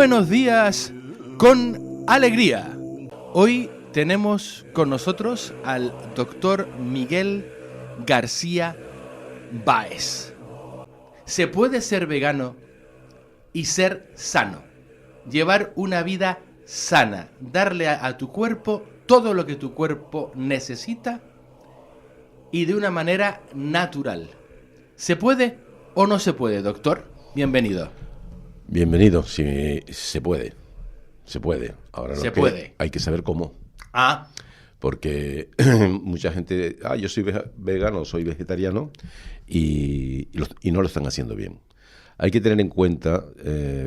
Buenos días con alegría. Hoy tenemos con nosotros al doctor Miguel García Báez. ¿Se puede ser vegano y ser sano? Llevar una vida sana, darle a tu cuerpo todo lo que tu cuerpo necesita y de una manera natural. ¿Se puede o no se puede, doctor? Bienvenido. Bienvenido, sí, se puede. Se puede. Ahora se puede. Hay que saber cómo. Porque mucha gente, yo soy vegano, soy vegetariano y no lo están haciendo bien. Hay que tener en cuenta,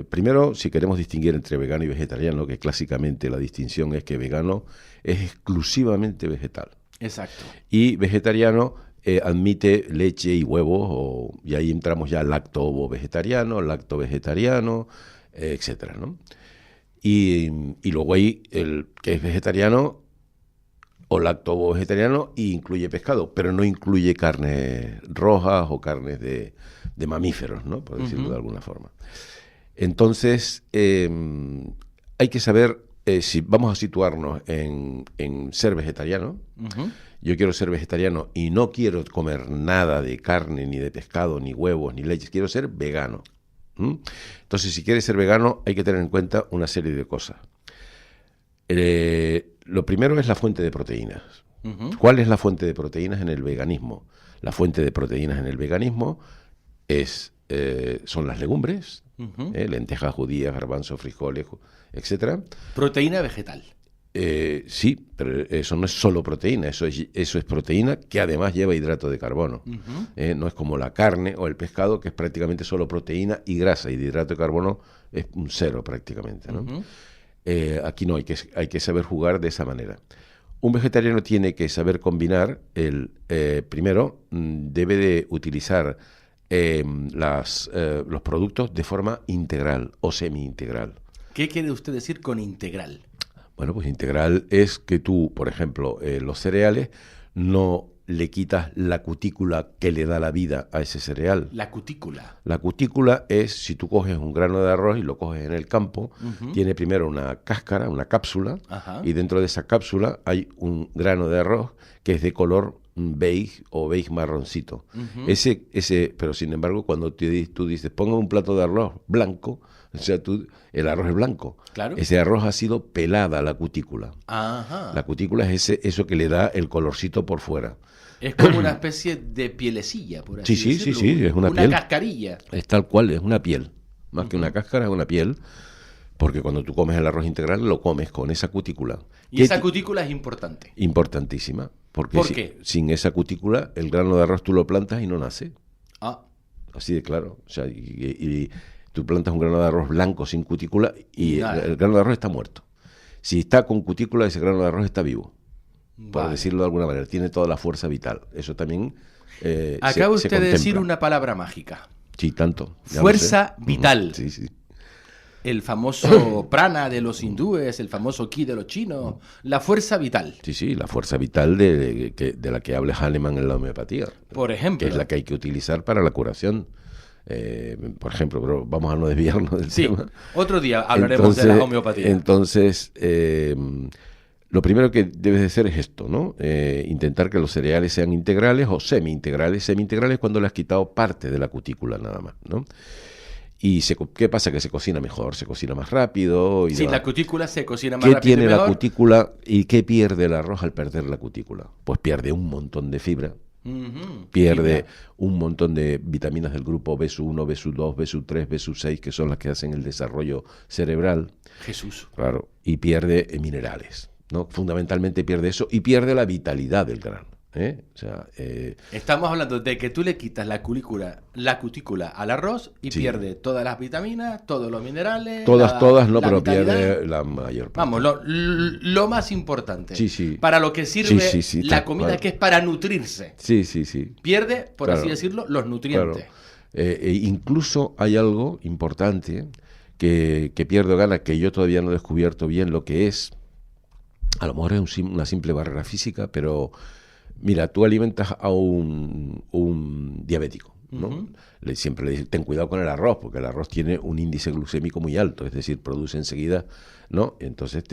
primero, si queremos distinguir entre vegano y vegetariano, que clásicamente la distinción es que vegano es exclusivamente vegetal. Exacto. Y vegetariano admite leche y huevos, y ahí entramos ya lacto-ovo-vegetariano, lacto-vegetariano, etcétera, ¿no? Y luego hay el que es vegetariano o lacto-ovo-vegetariano y incluye pescado, pero no incluye carnes rojas o carnes de mamíferos, ¿no? Por decirlo de alguna forma. Entonces, hay que saber si vamos a situarnos en ser vegetariano. Yo quiero ser vegetariano y no quiero comer nada de carne, ni de pescado, ni huevos, ni leches. Quiero ser vegano. Entonces, si quieres ser vegano, hay que tener en cuenta una serie de cosas. Lo primero es la fuente de proteínas. ¿Cuál es la fuente de proteínas en el veganismo? La fuente de proteínas en el veganismo son las legumbres, lentejas, judías, garbanzos, frijoles, etcétera. Proteína vegetal. Sí, pero eso no es solo proteína, eso es proteína que además lleva hidrato de carbono. No es como la carne o el pescado, que es prácticamente solo proteína y grasa, y de hidrato de carbono es un cero prácticamente, ¿no? Aquí no, hay que saber jugar de esa manera. Un vegetariano tiene que saber combinar, primero, debe de utilizar los productos de forma integral o semi-integral. ¿Qué quiere usted decir con integral? Bueno, pues integral es que tú, por ejemplo, los cereales, no le quitas la cutícula que le da la vida a ese cereal. La cutícula. La cutícula es, si tú coges un grano de arroz y lo coges en el campo, tiene primero una cáscara, una cápsula, y dentro de esa cápsula hay un grano de arroz que es de color beige o beige marroncito. Pero sin embargo, cuando tú dices, ponga un plato de arroz blanco, o sea, el arroz es blanco. Claro. Ese arroz ha sido pelada la cutícula. La cutícula es eso que le da el colorcito por fuera. Es como una especie de pielecilla, por así decirlo. Sí, es una piel. Una cascarilla. Es tal cual, es una piel. Más que una cáscara, es una piel. Porque cuando tú comes el arroz integral, lo comes con esa cutícula. Y esa cutícula es importante. Importantísima. Porque ¿Por qué? Sin esa cutícula, el grano de arroz tú lo plantas y no nace. Así de claro. O sea, y tú plantas un grano de arroz blanco sin cutícula y el grano de arroz está muerto. Si está con cutícula, ese grano de arroz está vivo. Por decirlo de alguna manera. Tiene toda la fuerza vital. Eso también Acaba usted de decir una palabra mágica. Sí, tanto. Fuerza vital. Sí. El famoso prana de los hindúes, el famoso ki de los chinos, la fuerza vital. Sí, la fuerza vital de la que habla Hahnemann en la homeopatía. Por ejemplo. Que es la que hay que utilizar para la curación. Por ejemplo, pero vamos a no desviarnos del tema. Otro día hablaremos de la homeopatía. Entonces, lo primero que debes de hacer es esto, ¿no? Intentar que los cereales sean integrales o semi-integrales. Semi-integrales cuando le has quitado parte de la cutícula nada más, ¿no? ¿Y qué pasa? Que se cocina mejor, se cocina más rápido. La cutícula se cocina más rápido. ¿Qué tiene la cutícula y qué pierde el arroz al perder la cutícula? Pues pierde un montón de fibra. Pierde un montón de vitaminas del grupo BSU1, BSU2, BSU3, BSU6, que son las que hacen el desarrollo cerebral. Jesús. Claro. Y pierde minerales, ¿no? Fundamentalmente pierde eso y pierde la vitalidad del grano. Estamos hablando de que tú le quitas la cutícula al arroz y pierde todas las vitaminas, todos los minerales. Todas no, pero pierde la mayor parte. Vamos, lo más importante. Sí. Para lo que sirve la comida, claro. Que es para nutrirse. Sí. Pierde, por así decirlo, los nutrientes. Claro. Incluso hay algo importante que pierde o gana, que yo todavía no he descubierto bien lo que es. A lo mejor es una simple barrera física, pero mira, tú alimentas a un diabético, ¿no? Siempre le dicen, ten cuidado con el arroz, porque el arroz tiene un índice glucémico muy alto, es decir, produce enseguida, ¿no? Entonces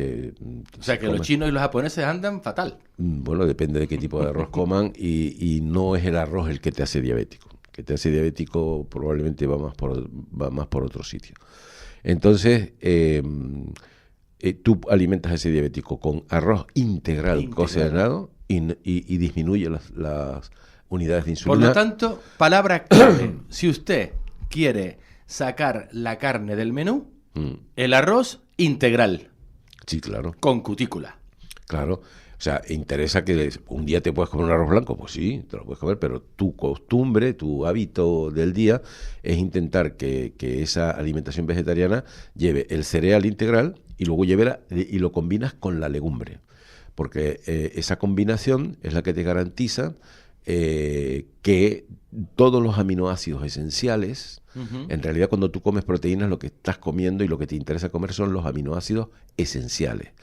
o sea, que los chinos y los japoneses andan fatal. Bueno, depende de qué tipo de arroz coman y no es el arroz el que te hace diabético. El que te hace diabético probablemente va más por otro sitio. Entonces, tú alimentas a ese diabético con arroz integral. Cocinado y disminuye las unidades de insulina. Por lo tanto, palabra clave, si usted quiere sacar la carne del menú, el arroz integral. Sí, claro. Con cutícula. Claro. O sea, interesa que un día te puedas comer un arroz blanco, pues sí, te lo puedes comer, pero tu costumbre, tu hábito del día es intentar que esa alimentación vegetariana lleve el cereal integral y luego y lo combinas con la legumbre. Porque esa combinación es la que te garantiza que todos los aminoácidos esenciales, en realidad cuando tú comes proteínas lo que estás comiendo y lo que te interesa comer son los aminoácidos esenciales.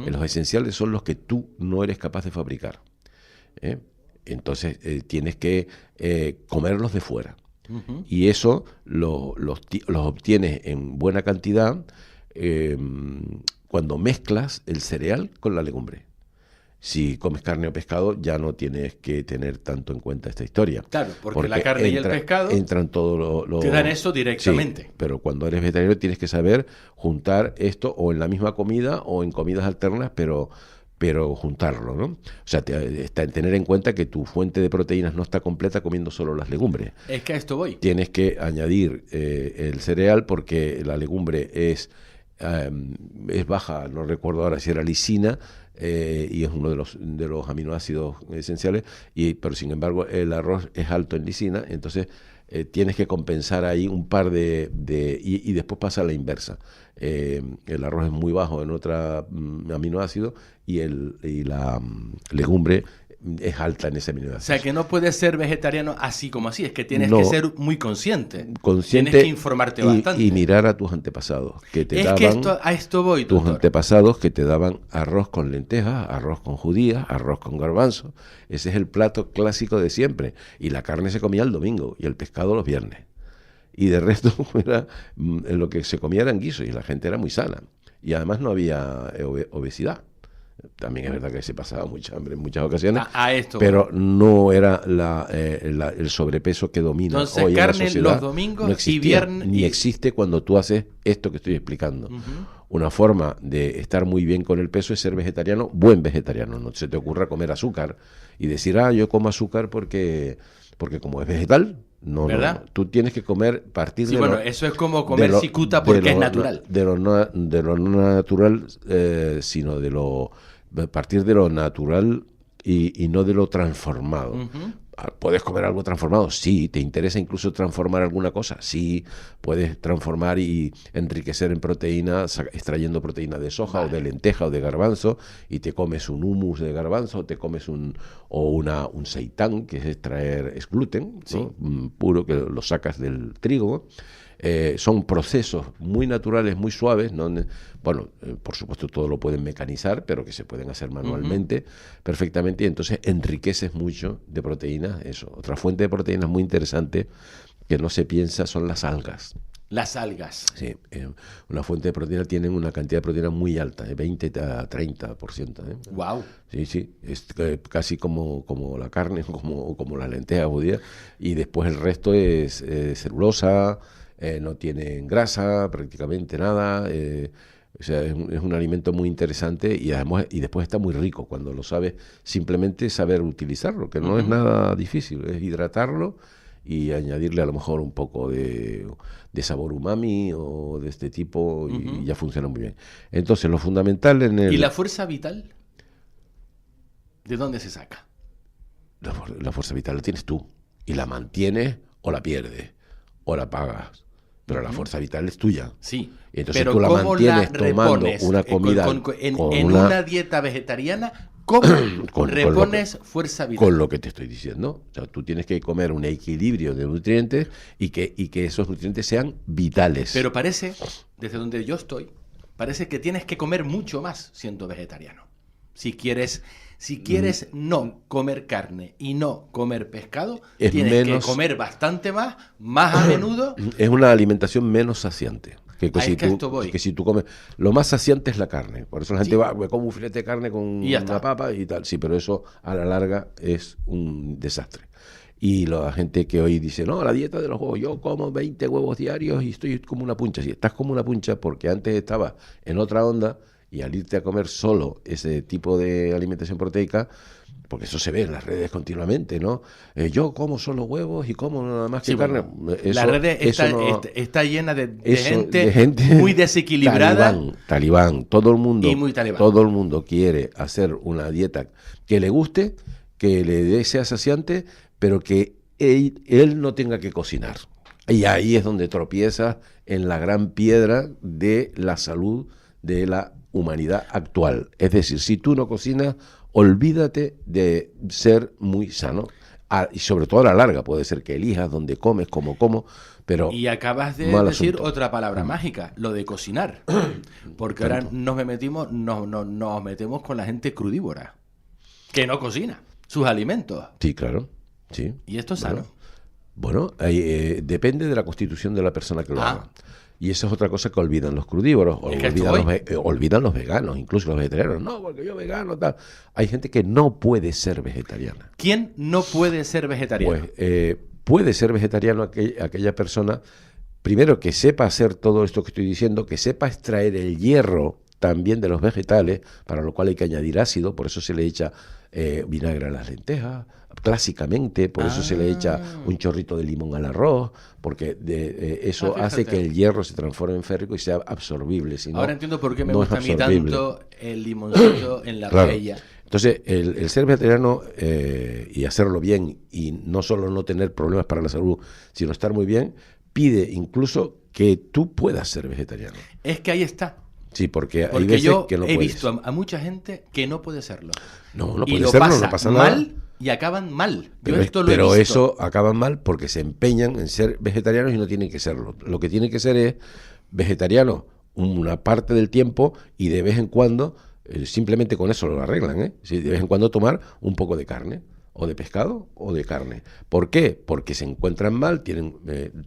Los esenciales son los que tú no eres capaz de fabricar. Entonces tienes que comerlos de fuera. Y eso los obtienes en buena cantidad cuando mezclas el cereal con la legumbre. Si comes carne o pescado, ya no tienes que tener tanto en cuenta esta historia. Claro, porque la carne y el pescado entran todos los... te dan eso directamente. Sí, pero cuando eres vegetariano tienes que saber juntar esto o en la misma comida o en comidas alternas, pero juntarlo, ¿no? O sea, tener en cuenta que tu fuente de proteínas no está completa comiendo solo las legumbres. Es que a esto voy. Tienes que añadir el cereal porque la legumbre es baja, no recuerdo ahora si era lisina, y es uno de los aminoácidos esenciales, pero sin embargo el arroz es alto en lisina, entonces tienes que compensar ahí un par y después pasa a la inversa. El arroz es muy bajo en otro aminoácido y la legumbre es alta en ese aminoácido. O sea, que no puedes ser vegetariano así como así, es que tienes que ser muy consciente. Tienes que informarte bastante. Y mirar a tus antepasados, que te daban... Es que a esto voy, tus doctor. antepasados que te daban arroz con lentejas, arroz con judías, arroz con garbanzo. Ese es el plato clásico de siempre. Y la carne se comía el domingo y el pescado los viernes. Y de resto lo que se comía eran guisos y la gente era muy sana. Y además no había obesidad. También es verdad que se pasaba mucha hambre en muchas ocasiones, pero no era el sobrepeso que domina. Entonces, hoy carne en la sociedad los domingos no existía, y viernes. Ni existe cuando tú haces esto que estoy explicando. Una forma de estar muy bien con el peso es ser vegetariano, buen vegetariano. No se te ocurra comer azúcar y decir, yo como azúcar porque como es vegetal. No, ¿verdad? No. Tú tienes que partir de bueno, eso es como comer cicuta porque es natural. De lo no natural, sino partir de lo natural y no de lo transformado. ¿Puedes comer algo transformado? Sí. ¿Te interesa incluso transformar alguna cosa? Sí. Puedes transformar y enriquecer en proteínas, extrayendo proteína de soja o de lenteja o de garbanzo, y te comes un hummus de garbanzo, te comes un seitán, que es gluten, sí, ¿no? Puro, que lo sacas del trigo. Son procesos muy naturales, muy suaves, ¿no? Por supuesto todo lo pueden mecanizar, pero que se pueden hacer manualmente perfectamente, y entonces enriqueces mucho de proteínas. Eso. Otra fuente de proteínas muy interesante que no se piensa son las algas. Las algas. Sí, una fuente de proteína tienen una cantidad de proteína muy alta, de 20 a 30%. Wow. Sí, es casi como la carne, como las lentejas judías, y después el resto es celulosa. No tienen grasa, prácticamente nada. O sea, es un alimento muy interesante y después está muy rico cuando lo sabes, simplemente saber utilizarlo, que no es nada difícil, es hidratarlo y añadirle a lo mejor un poco de sabor umami o de este tipo y ya funciona muy bien. Entonces, lo fundamental ¿Y la fuerza vital? ¿De dónde se saca? La fuerza vital la tienes tú y la mantienes o la pierdes o la pagas. Pero la fuerza vital es tuya. Sí. Y entonces tú la mantienes tomando una comida en una dieta vegetariana. ¿Cómo repones fuerza vital? Con lo que te estoy diciendo. O sea, tú tienes que comer un equilibrio de nutrientes y que esos nutrientes sean vitales. Pero parece, desde donde yo estoy, parece que tienes que comer mucho más siendo vegetariano. Si quieres Si quieres no comer carne y no comer pescado, Es tienes menos- que comer bastante más a menudo. Es una alimentación menos saciante. Que Es si que a tú, esto voy. que si tú comes, lo más saciante es la carne. Por eso la gente Sí. va, me como un filete de carne con Y ya una está. papa y tal. Sí, pero eso a la larga es un desastre. Y la gente que hoy dice, no, la dieta de los huevos, yo como 20 huevos diarios y estoy como una puncha. Sí, estás como una puncha porque antes estabas en otra onda y al irte a comer solo ese tipo de alimentación proteica, porque eso se ve en las redes continuamente, ¿no? Yo como solo huevos y como nada más que Sí, carne. bueno, Eso- la red eso está, no- está llena de eso, gente muy desequilibrada. Talibán, todo el mundo, Y muy talibán. todo el mundo quiere hacer una dieta que le guste, que sea saciante, pero que él no tenga que cocinar. Y ahí es donde tropieza en la gran piedra de la salud de la humanidad actual. Es decir, si tú no cocinas, olvídate de ser muy sano. Y sobre todo a la larga, puede ser que elijas dónde comes, como, pero Y acabas de mal decir asunto. otra palabra mágica, lo de cocinar. Porque ahora nos metemos con la gente crudívora, que no cocina sus alimentos. Sí, claro. Sí. Y esto es Bueno, sano. Bueno, depende de la constitución de la persona que lo Ah. haga. Y eso es otra cosa que olvidan los crudívoros, o Es que olvidan, esto olvidan los veganos, incluso los vegetarianos. No, porque yo vegano, tal. Hay gente que no puede ser vegetariana. ¿Quién no puede ser vegetariano? Pues puede ser vegetariano aquella persona, primero que sepa hacer todo esto que estoy diciendo, que sepa extraer el hierro también de los vegetales, para lo cual hay que añadir ácido, por eso se le echa vinagre a las lentejas, clásicamente, por eso se le echa un chorrito de limón al arroz, porque eso hace fíjate. que el hierro se transforme en férrico y sea absorbible. Si no, Ahora entiendo por qué me no es gusta a mí absorbible. tanto el limoncito en la Claro. paella. Entonces, el ser vegetariano y hacerlo bien, y no solo no tener problemas para la salud, sino estar muy bien, pide incluso que tú puedas ser vegetariano. Es que ahí está. Sí, porque hay Porque veces yo que no he puedes. visto a mucha gente que no puede serlo. No y puede lo serlo, pasa no pasa nada. mal y acaban mal. Pero, Yo esto lo he pero visto. eso acaban mal porque se empeñan en ser vegetarianos y no tienen que serlo. Lo que tienen que ser es vegetariano una parte del tiempo y de vez en cuando, simplemente con eso lo arreglan, ¿eh? Sí, de vez en cuando tomar un poco de carne, o de pescado o de carne. ¿Por qué? Porque se encuentran mal,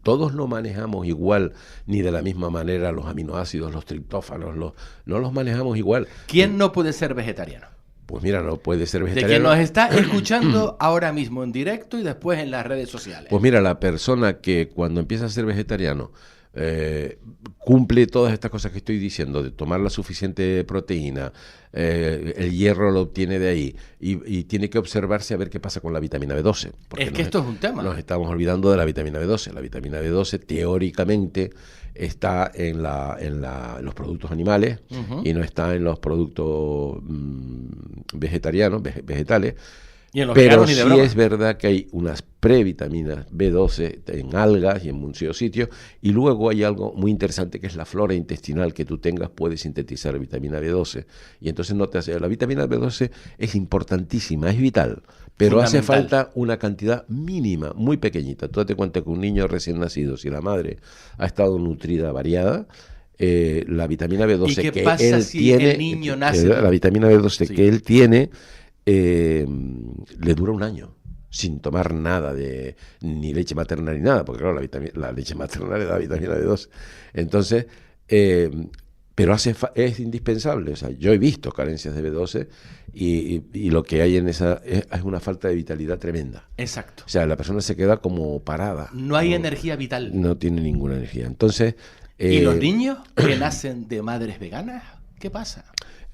todos no manejamos igual ni de la misma manera los aminoácidos, los triptófanos, no los manejamos igual. ¿Quién no puede ser vegetariano? Pues mira, no puede ser De quien vegetariano. nos está escuchando ahora mismo en directo y después en las redes sociales. Pues mira, la persona que cuando empieza a ser vegetariano cumple todas estas cosas que estoy diciendo, de tomar la suficiente proteína, el hierro lo obtiene de ahí, y tiene que observarse a ver qué pasa con la vitamina B12. Porque Es que esto es un tema. Nos estamos olvidando de la vitamina B12. La vitamina B12 teóricamente está en los productos animales y no está en los productos vegetarianos, vegetales. Y en los Pero veganos ni sí de broma. es verdad que hay unas previtaminas B12 en algas y en muchos sitios, y luego hay algo muy interesante que es la flora intestinal que tú tengas, puede sintetizar vitamina B12, y entonces no te hace... La vitamina B12 es importantísima, es vital, pero hace Fundamental. falta una cantidad mínima, muy pequeñita. Tú date cuenta que un niño recién nacido, si la madre ha estado nutrida, variada, la vitamina B12 ¿Y qué que pasa él si tiene, el niño nace? la vitamina B12 Sí. que él tiene, le dura un año sin tomar nada ni leche materna ni nada, porque claro, la leche materna le da vitamina B12. Entonces, pero es indispensable. O sea, yo he visto carencias de B12 y lo que hay en esa es una falta de vitalidad tremenda. Exacto. O sea, la persona se queda como parada. No hay energía vital. No tiene ninguna energía. Entonces... ¿Y los niños que nacen de madres veganas? ¿Qué pasa?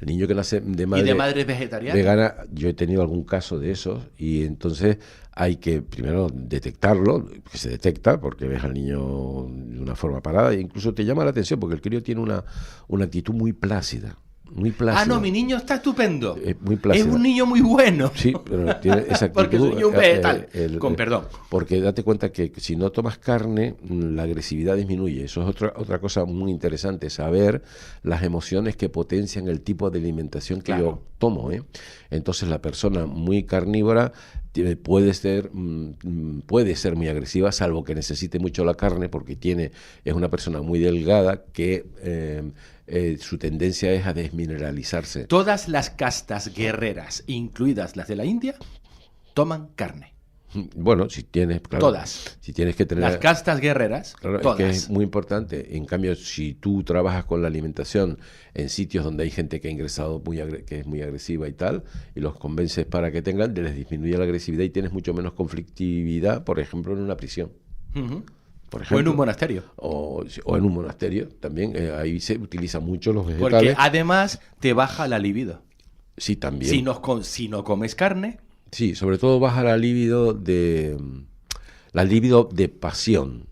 El niño que nace de ¿Y madre de madres vegetarianas? vegana, yo he tenido algún caso de esos, y entonces hay que primero detectarlo, que se detecta porque ves al niño de una forma parada e incluso te llama la atención porque el crío tiene una actitud muy plácida. Muy plácida. Ah, no, mi niño está estupendo. Muy plácida. Es un niño muy bueno. Sí, pero tiene esa actitud. Porque soy un vegetal. Con perdón. Porque date cuenta que si no tomas carne, la agresividad disminuye. Eso es otra cosa muy interesante, saber las emociones que potencian el tipo de alimentación que Claro. yo tomo, ¿eh? Entonces la persona muy carnívora puede ser muy agresiva, salvo que necesite mucho la carne, porque es una persona muy delgada que su tendencia es a desmineralizarse. Todas las castas guerreras, incluidas las de la India, toman carne. Bueno, si tienes, claro, todas. Si tienes que tener las castas guerreras, claro, todas. Es que es muy importante. En cambio, si tú trabajas con la alimentación en sitios donde hay gente que ha ingresado que es muy agresiva y tal, y los convences para que les disminuye la agresividad y tienes mucho menos conflictividad, por ejemplo, en una prisión. Por ejemplo, o en un monasterio. O en un monasterio también. Ahí se utilizan mucho los vegetales. Porque además te baja la libido. Sí, también. Si no comes carne. Sí, sobre todo baja la libido de pasión.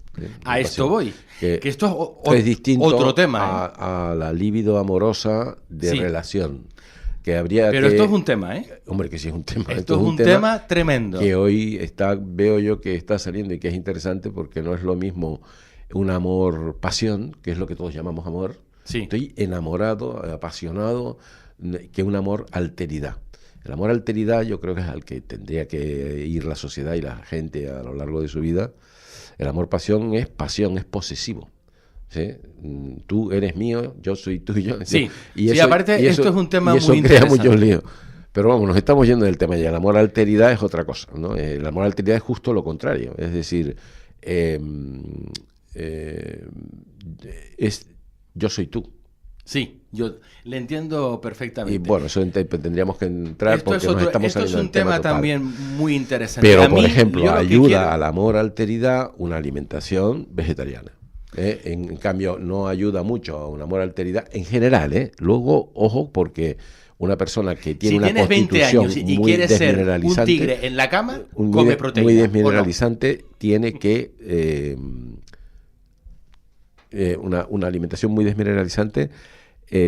A esto voy. Que esto es distinto otro tema. A la libido amorosa de relación. Pero esto es un tema, ¿eh? Hombre, que sí es un tema. Esto es un tema tremendo. Que hoy veo yo que está saliendo y que es interesante porque no es lo mismo un amor-pasión, que es lo que todos llamamos amor. Sí. Estoy enamorado, apasionado, que un amor-alteridad. El amor-alteridad yo creo que es al que tendría que ir la sociedad y la gente a lo largo de su vida. El amor-pasión, es posesivo. ¿Sí? Tú eres mío, yo soy tuyo. Sí, y eso, aparte y eso, esto es un tema y eso muy crea interesante. muchos líos. Pero vamos, nos estamos yendo del tema ya. El amor-alteridad es otra cosa, ¿no? El amor-alteridad es justo lo contrario. Es decir, es yo soy tú. Sí, yo le entiendo perfectamente. Y bueno, eso tendríamos que entrar porque nos estamos esto es saliendo un del tema total. También muy interesante. Pero, por ejemplo, ayuda al amor-alteridad una alimentación vegetariana. En cambio, no ayuda mucho a un amor-alteridad en general. Luego, ojo, porque una persona que tiene una constitución 20 años y muy quieres ser un desmineralizante, tigre en la cama, come proteína. Muy desmineralizante, tiene que... una alimentación muy desmineralizante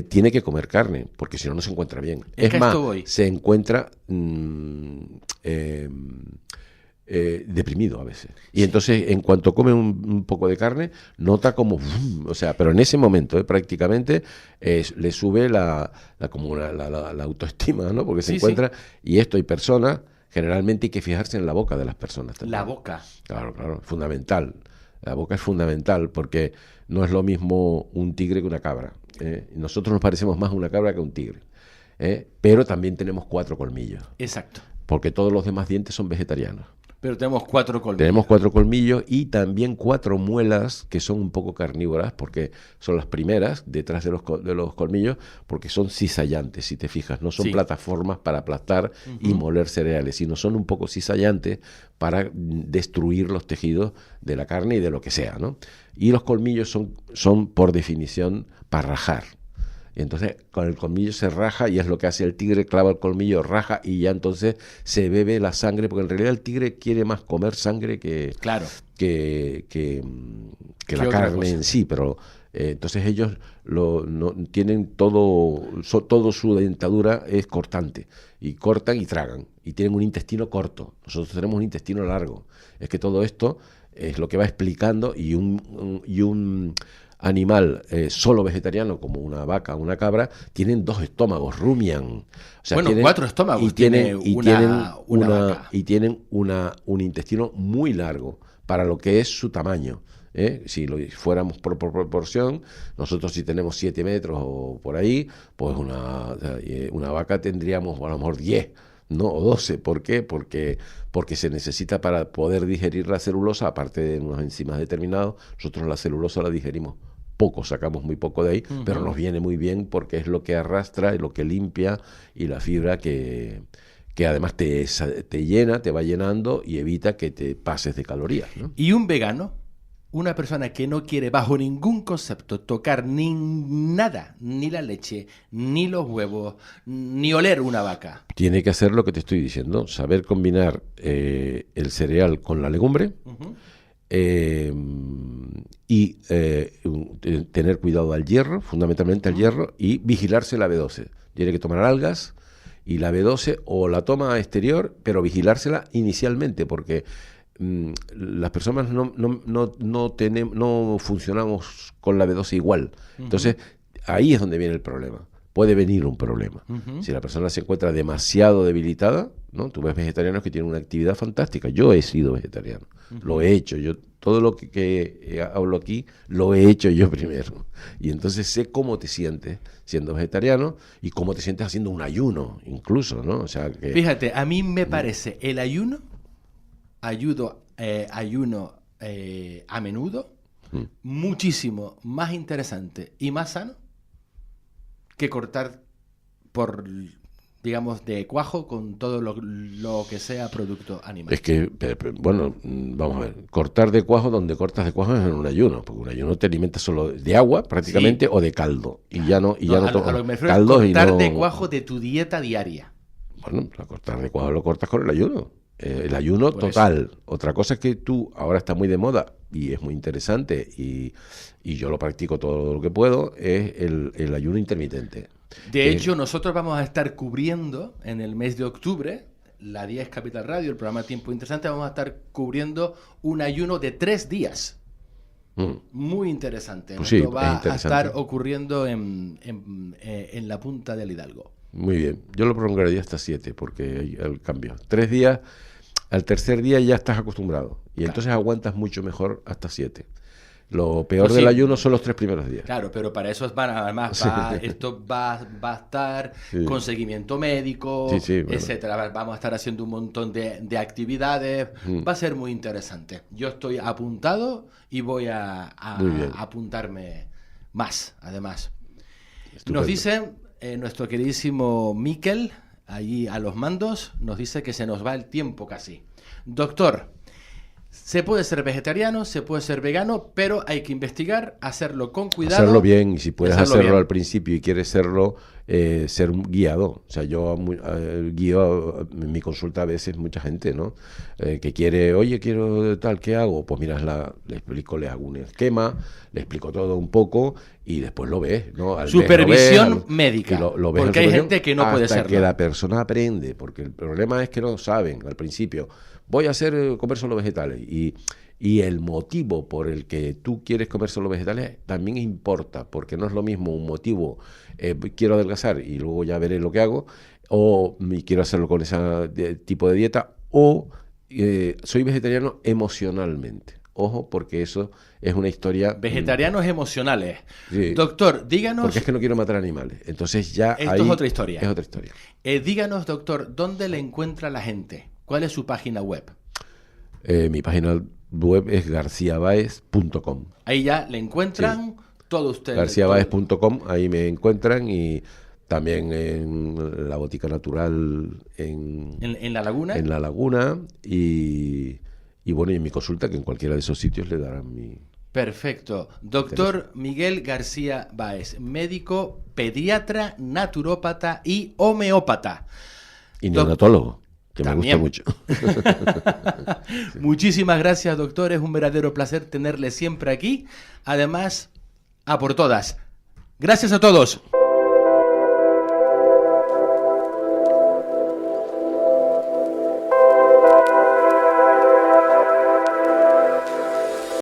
tiene que comer carne, porque si no, no se encuentra bien. Es más, se encuentra deprimido a veces. Y entonces, en cuanto come un poco de carne, nota como... o sea, pero en ese momento prácticamente le sube la autoestima, ¿no? Porque se encuentra... Y esto hay personas... Generalmente hay que fijarse en la boca de las personas también. La boca. Claro, fundamental. La boca es fundamental porque no es lo mismo un tigre que una cabra. Nosotros nos parecemos más a una cabra que a un tigre. Pero también tenemos 4 colmillos. Exacto. Porque todos los demás dientes son vegetarianos. Pero tenemos 4 colmillos. Tenemos 4 colmillos y también 4 muelas que son un poco carnívoras porque son las primeras detrás de los colmillos porque son cizallantes, si te fijas. No son plataformas para aplastar y moler cereales, sino son un poco cizallantes para destruir los tejidos de la carne y de lo que sea, ¿no? Y los colmillos son por definición para rajar. Y entonces con el colmillo se raja y es lo que hace el tigre, clava el colmillo, raja y ya entonces se bebe la sangre, porque en realidad el tigre quiere más comer sangre que la carne en sí, pero entonces ellos tienen todo su dentadura es cortante, y cortan y tragan, y tienen un intestino corto. Nosotros tenemos un intestino largo. Es que todo esto es lo que va explicando y un animal solo vegetariano como una vaca o una cabra tienen 2 estómagos, rumian. O sea, tienen 4 estómagos y tienen un intestino muy largo para lo que es su tamaño. Si lo fuéramos por proporción, nosotros si tenemos 7 metros o por ahí, pues una vaca tendríamos a lo mejor 10, ¿no? O 12. ¿Por qué? Porque se necesita para poder digerir la celulosa, aparte de unos enzimas determinados. Nosotros la celulosa la digerimos poco, sacamos muy poco de ahí, pero nos viene muy bien porque es lo que arrastra y lo que limpia, y la fibra que además te llena, te va llenando y evita que te pases de calorías, ¿no? ¿Y un vegano? Una persona que no quiere bajo ningún concepto tocar ni nada, ni la leche, ni los huevos, ni oler una vaca. Tiene que hacer lo que te estoy diciendo, saber combinar el cereal con la legumbre y tener cuidado al hierro, fundamentalmente al hierro, y vigilarse la B12. Tiene que tomar algas y la B12 o la toma exterior, pero vigilársela inicialmente, porque las personas no funcionamos con la B12 igual. Entonces, ahí es donde viene el problema. Puede venir un problema. Si la persona se encuentra demasiado debilitada, ¿no? Tú ves vegetarianos que tienen una actividad fantástica. Yo he sido vegetariano, lo he hecho. Yo todo lo que hablo aquí lo he hecho yo primero. Y entonces sé cómo te sientes siendo vegetariano y cómo te sientes haciendo un ayuno, incluso, ¿no? O sea que Fíjate, a mí me parece el ayuno, ayuno a menudo, muchísimo más interesante y más sano que cortar por, digamos, de cuajo con todo lo que sea producto animal. es que, bueno, vamos a ver, cortar de cuajo, donde cortas de cuajo es en un ayuno, porque un ayuno te alimenta solo de agua prácticamente, Sí. o de caldo, y ya no A lo que me refiero es caldos y cortar no- de cuajo de tu dieta diaria. Bueno, a cortar de cuajo lo cortas con el ayuno. El ayuno Por total. Otra cosa es que tú, ahora está muy de moda y es muy interesante y yo lo practico todo lo que puedo, es el ayuno intermitente. De Que- hecho, nosotros vamos a estar cubriendo en el mes de octubre, la 10 Capital Radio, el programa Tiempo Interesante, vamos a estar cubriendo un ayuno de 3 días. Mm, Muy interesante. Pues sí, Esto va es interesante. a estar ocurriendo en la punta del Hidalgo. Muy bien. Yo lo prolongaría hasta 7 porque hay el cambio. 3 días, al tercer día ya estás acostumbrado y entonces aguantas mucho mejor hasta 7. Lo peor Pues del sí. ayuno son los 3 primeros días. Claro, pero para eso además esto va a estar Sí. con seguimiento médico, Sí, bueno. etcétera. Vamos a estar haciendo un montón de actividades. Va a ser muy interesante. Yo estoy apuntado y voy a Muy bien. apuntarme más, además. Estupendo. Nos dice nuestro queridísimo Miquel, allí a los mandos, nos dice que se nos va el tiempo casi. Doctor, se puede ser vegetariano, se puede ser vegano, pero hay que investigar, hacerlo con cuidado. Hacerlo bien, y si puedes hacerlo hacerlo bien. al principio y quieres serlo, ser guiado. O sea, yo guío en mi consulta a veces mucha gente, ¿no? Que quiere, oye, quiero tal, ¿qué hago? Pues mira, le explico, le hago un esquema, le explico todo un poco y después lo ves, ¿no? Al mes lo Supervisión ves, médica, y lo ves porque en hay supervisión gente que no puede hasta serlo. que la persona aprende, porque el problema es que no saben al principio. Voy a comer solo vegetales y el motivo por el que tú quieres comer solo vegetales también importa, porque no es lo mismo un motivo, quiero adelgazar y luego ya veré lo que hago, o quiero hacerlo con ese tipo de dieta, o soy vegetariano emocionalmente. Ojo, porque eso es una historia... Vegetarianos emocionales. Sí. Doctor, díganos, Porque es que no quiero matar animales. Entonces ya Esto ahí es otra historia. Es otra historia. Díganos, doctor, ¿dónde le encuentra la gente? ¿Cuál es su página web? Mi página web es garciabaez.com. Ahí ya le encuentran todo usted. garciabaez.com, ahí me encuentran, y también en la Botica Natural En La Laguna. en La Laguna y bueno, y en mi consulta, que en cualquiera de esos sitios le darán mi... Perfecto. Doctor Miguel García Báez, médico, pediatra, naturópata y homeópata. Y neonatólogo, que También. me gusta mucho. Muchísimas gracias, doctor. Es un verdadero placer tenerle siempre aquí. Además, a por todas. Gracias a todos.